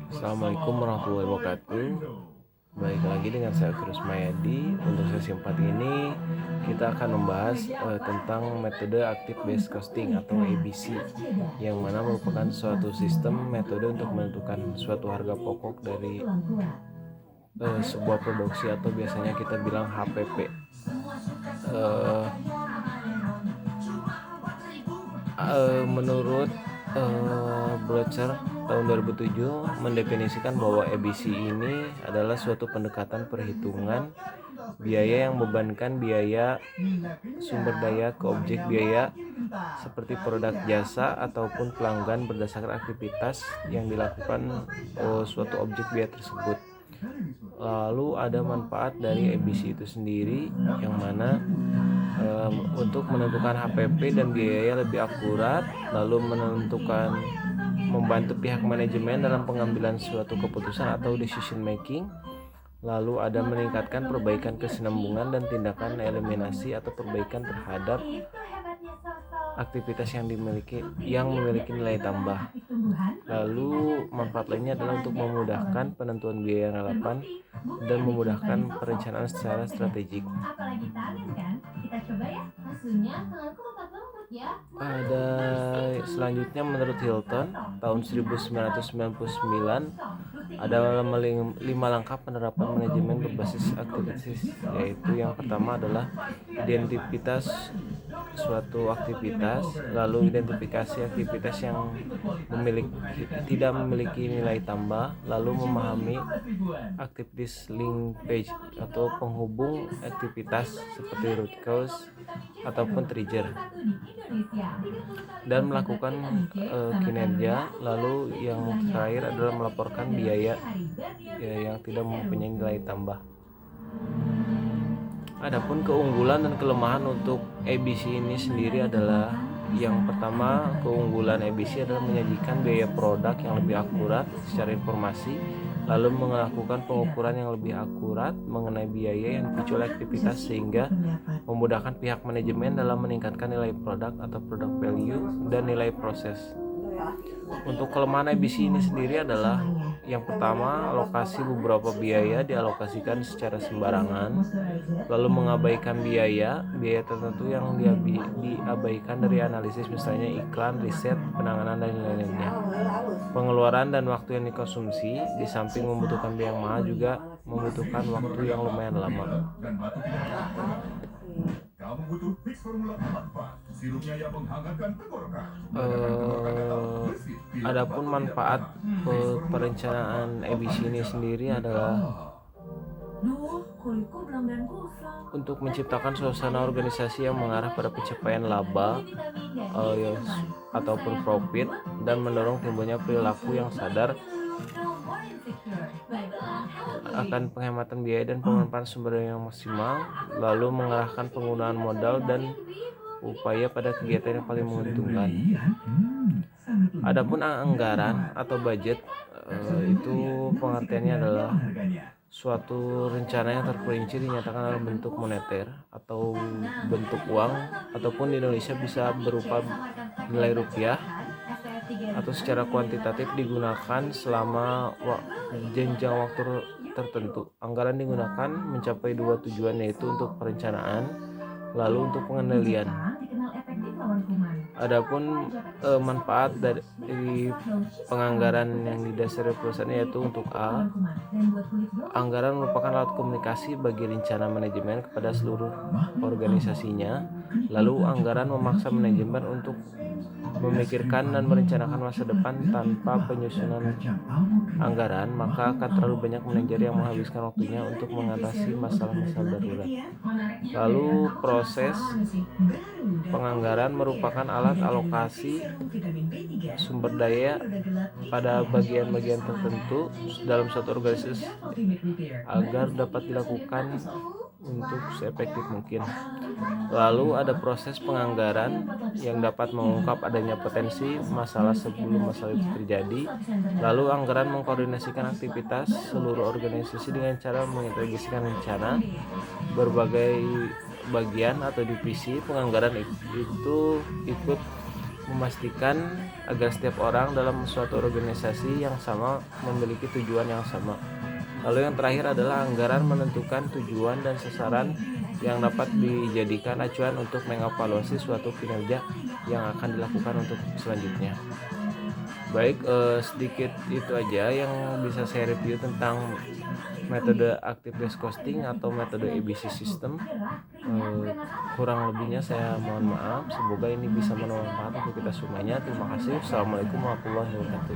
Assalamualaikum warahmatullahi wabarakatuh. Baik lagi dengan saya Firus Mayadi. Untuk sesi 4 ini kita akan membahas tentang metode Active Based Costing atau ABC, yang mana merupakan suatu sistem metode untuk menentukan suatu harga pokok dari sebuah produksi atau biasanya kita bilang HPP. Menurut Blocher tahun 2007 mendefinisikan bahwa ABC ini adalah suatu pendekatan perhitungan biaya yang membebankan biaya sumber daya ke objek biaya seperti produk jasa ataupun pelanggan berdasarkan aktivitas yang dilakukan suatu objek biaya tersebut. Lalu ada manfaat dari ABC itu sendiri, yang mana untuk menentukan HPP dan biaya lebih akurat, lalu membantu pihak manajemen dalam pengambilan suatu keputusan atau decision making, lalu ada meningkatkan perbaikan kesinambungan dan tindakan eliminasi atau perbaikan terhadap aktivitas yang memiliki nilai tambah. Lalu manfaat lainnya adalah untuk memudahkan penentuan biaya yang relevan dan memudahkan perencanaan secara strategik. Ada selanjutnya, menurut Hilton tahun 1999 ada 5 langkah penerapan manajemen berbasis aktivitas, yaitu yang pertama adalah identitas suatu aktivitas, lalu identifikasi aktivitas yang tidak memiliki nilai tambah, lalu memahami aktivitas linkage atau penghubung aktivitas seperti root cause ataupun trigger, dan melakukan kinerja. Lalu yang terakhir adalah melaporkan biaya yang tidak mempunyai nilai tambah. Adapun keunggulan dan kelemahan untuk ABC ini sendiri adalah, yang pertama, keunggulan ABC adalah menyajikan biaya produk yang lebih akurat secara informasi, lalu melakukan pengukuran yang lebih akurat mengenai biaya yang dipicu oleh aktivitas, sehingga memudahkan pihak manajemen dalam meningkatkan nilai produk atau product value dan nilai proses. Untuk kelemahan ABC ini sendiri adalah, yang pertama, alokasi beberapa biaya dialokasikan secara sembarangan, lalu mengabaikan biaya tertentu yang diabaikan dari analisis, misalnya iklan, riset, penanganan, dan lain-lainnya. Pengeluaran dan waktu yang dikonsumsi, di samping membutuhkan biaya yang mahal, juga membutuhkan waktu yang lumayan lama. Adapun manfaat perencanaan ABC ini sendiri adalah untuk menciptakan suasana organisasi yang mengarah pada pencapaian laba ataupun profit, dan mendorong timbulnya perilaku yang sadar akan penghematan biaya dan pemanfaatan sumber daya yang maksimal, lalu mengarahkan penggunaan modal dan upaya pada kegiatan yang paling menguntungkan. Adapun anggaran atau budget, itu pengertiannya adalah suatu rencana yang terperinci dinyatakan dalam bentuk moneter atau bentuk uang, ataupun di Indonesia bisa berupa nilai rupiah, atau secara kuantitatif digunakan selama jenjang waktu tertentu. Anggaran digunakan mencapai dua tujuan, yaitu untuk perencanaan, lalu untuk pengendalian. Adapun manfaat dari penganggaran yang didasari perusahaan, yaitu untuk A, anggaran merupakan alat komunikasi bagi rencana manajemen kepada seluruh organisasinya. Lalu anggaran memaksa manajemen untuk memikirkan dan merencanakan masa depan. Tanpa penyusunan anggaran, maka akan terlalu banyak manajer yang menghabiskan waktunya untuk mengatasi masalah-masalah darurat. Lalu proses penganggaran merupakan alat alokasi sumber daya pada bagian-bagian tertentu dalam suatu organisasi agar dapat dilakukan untuk seefektif mungkin. Lalu ada proses penganggaran yang dapat mengungkap adanya potensi masalah sebelum masalah itu terjadi. Lalu anggaran mengkoordinasikan aktivitas seluruh organisasi dengan cara mengintegrasikan rencana berbagai bagian atau divisi. Penganggaran itu ikut memastikan agar setiap orang dalam suatu organisasi yang sama memiliki tujuan yang sama. Lalu yang terakhir adalah anggaran menentukan tujuan dan sasaran yang dapat dijadikan acuan untuk mengevaluasi suatu kinerja yang akan dilakukan untuk selanjutnya. Baik, sedikit itu aja yang bisa saya review tentang metode active base costing atau metode ABC system. Kurang lebihnya saya mohon maaf. Semoga ini bisa bermanfaat untuk kita semuanya. Terima kasih. Assalamualaikum warahmatullahi wabarakatuh.